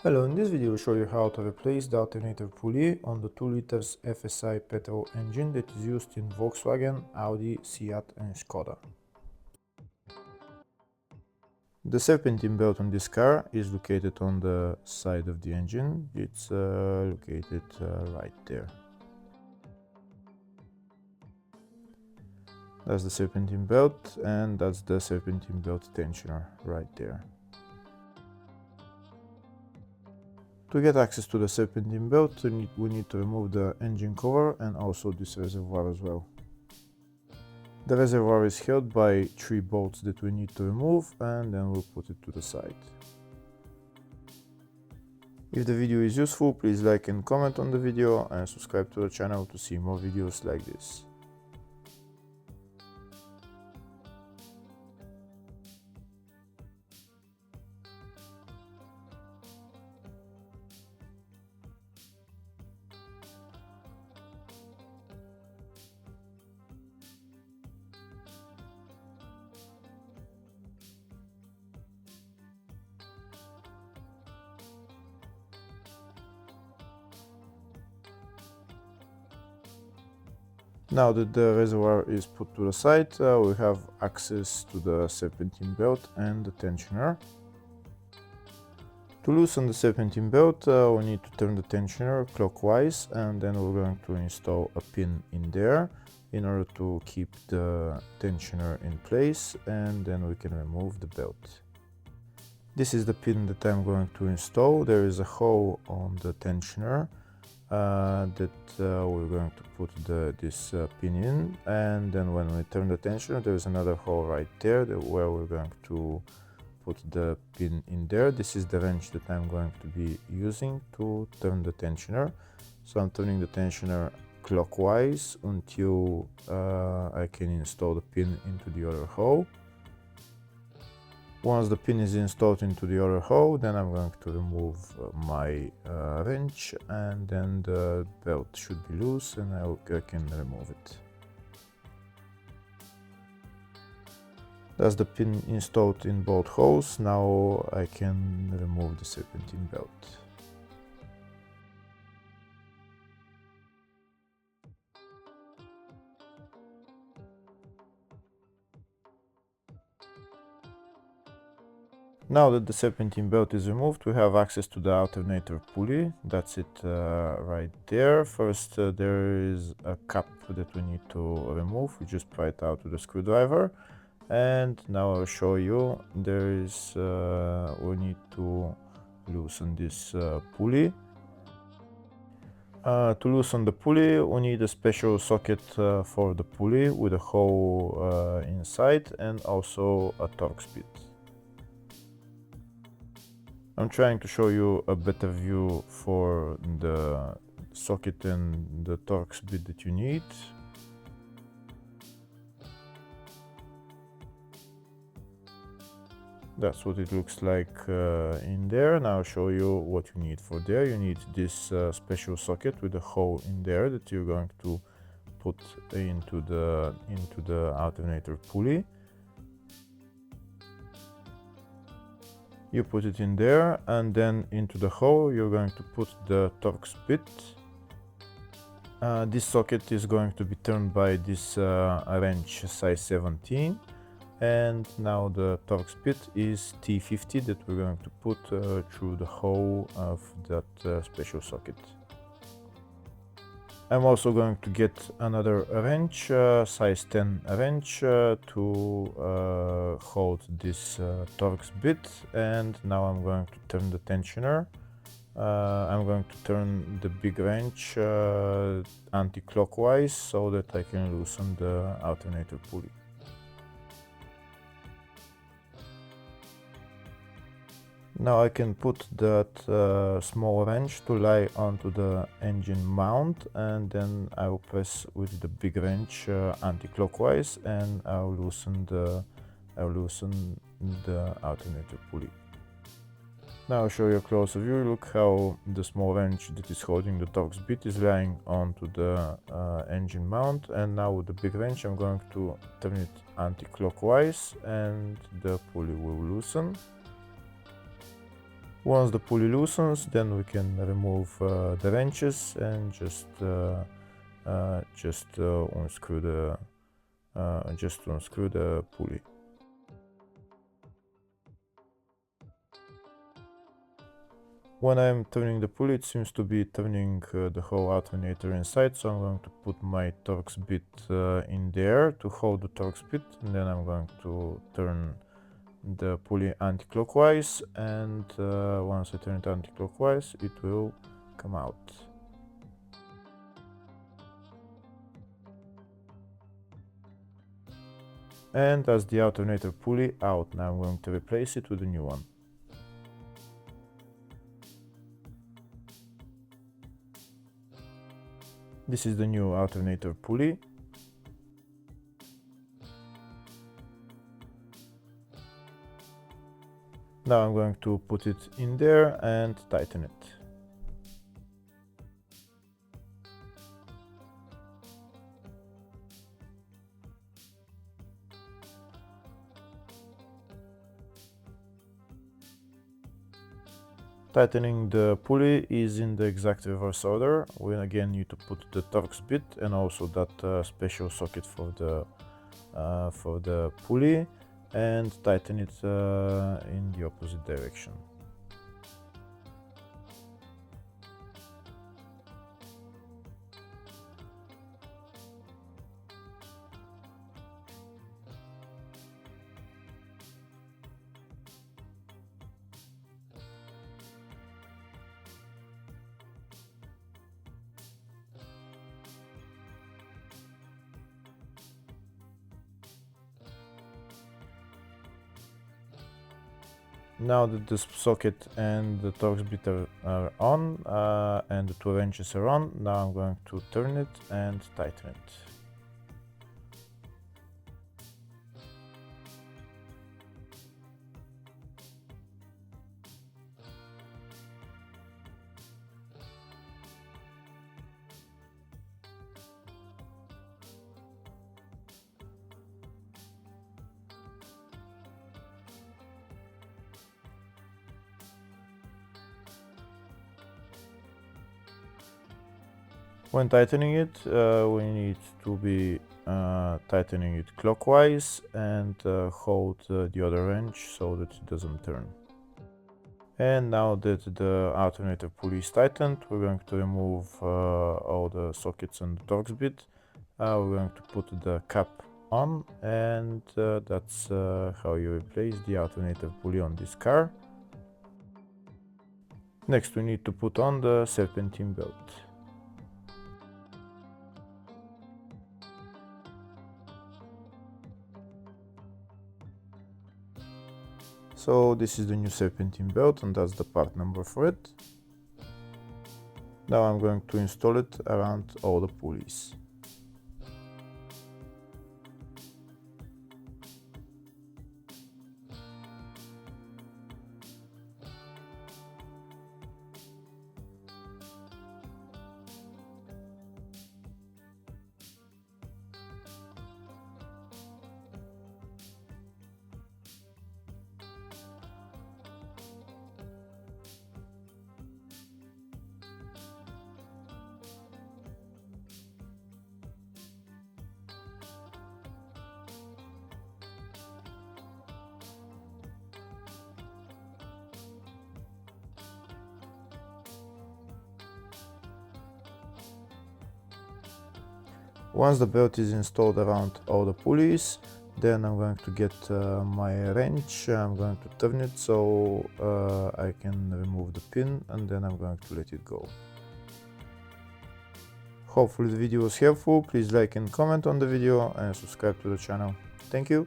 Hello, in this video I'll show you how to replace the alternator pulley on the 2 liters FSI petrol engine that is used in Volkswagen, Audi, Seat and Skoda. The serpentine belt on this car is located on the side of the engine. It's located right there. That's the serpentine belt, and that's the serpentine belt tensioner right there. To get access to the serpentine belt, we need to remove the engine cover and also this reservoir as well. The reservoir is held by 3 bolts that we need to remove, and then we'll put it to the side. If the video is useful, please like and comment on the video and subscribe to the channel to see more videos like this. Now that the reservoir is put to the side, we have access to the serpentine belt and the tensioner. To loosen the serpentine belt, we need to turn the tensioner clockwise, and then we're going to install a pin in there in order to keep the tensioner in place, and then we can remove the belt. This is the pin that I'm going to install. There is a hole on the tensioner that we're going to put this pin in, and then when we turn the tensioner, there is another hole right there where we're going to put the pin in there. This is the wrench that I'm going to be using to turn the tensioner. So I'm turning the tensioner clockwise until I can install the pin into the other hole. Once the pin is installed into the other hole, then I'm going to remove my wrench, and then the belt should be loose and I can remove it. That's the pin installed in both holes. Now I can remove the serpentine belt. Now that the serpentine belt is removed, we have access to the alternator pulley. That's it right there. First, there is a cap that we need to remove. We just pry it out with a screwdriver. And now I'll show you. We need to loosen this pulley. To loosen the pulley, we need a special socket for the pulley with a hole inside, and also a Torx bit. I'm trying to show you a better view for the socket and the Torx bit that you need. That's what it looks like in there. Now I'll show you what you need for there. You need this special socket with a hole in there that you're going to put into the alternator pulley. You put it in there, and then into the hole you're going to put the Torx bit. This socket is going to be turned by this wrench size 17, and now the Torx bit is T50 that we're going to put through the hole of that special socket. I'm also going to get another wrench, size 10 wrench, to hold this Torx bit, and now I'm going to turn the tensioner. I'm going to turn the big wrench anti-clockwise so that I can loosen the alternator pulley. Now I can put that small wrench to lie onto the engine mount, and then I will press with the big wrench anti-clockwise, and I'll loosen the alternator pulley. Now I'll show you a closer view. Look how the small wrench that is holding the Torx bit is lying onto the engine mount, and now with the big wrench I'm going to turn it anti-clockwise and the pulley will loosen. Once the pulley loosens, then we can remove the wrenches and just unscrew the pulley. When I'm turning the pulley, it seems to be turning the whole alternator inside, so I'm going to put my Torx bit in there to hold the Torx bit, and then I'm going to turn the pulley anti-clockwise, and once I turn it anti-clockwise, it will come out. And as the alternator pulley out, now I'm going to replace it with a new one. This is the new alternator pulley. Now I'm going to put it in there and tighten it. Tightening the pulley is in the exact reverse order. We again need to put the Torx bit and also that special socket for the pulley, and tighten it in the opposite direction. Now that the socket and the Torx bit are on and the two wrenches are on, now I'm going to turn it and tighten it. When tightening it, we need to be tightening it clockwise and hold the other wrench so that it doesn't turn. And now that the alternator pulley is tightened, we're going to remove all the sockets and the Torx bit. We're going to put the cap on, and that's how you replace the alternator pulley on this car. Next, we need to put on the serpentine belt. So this is the new serpentine belt, and that's the part number for it. Now I'm going to install it around all the pulleys. Once the belt is installed around all the pulleys, then I'm going to get my wrench. I'm going to turn it so I can remove the pin, and then I'm going to let it go. Hopefully the video was helpful. Please like and comment on the video and subscribe to the channel. Thank you.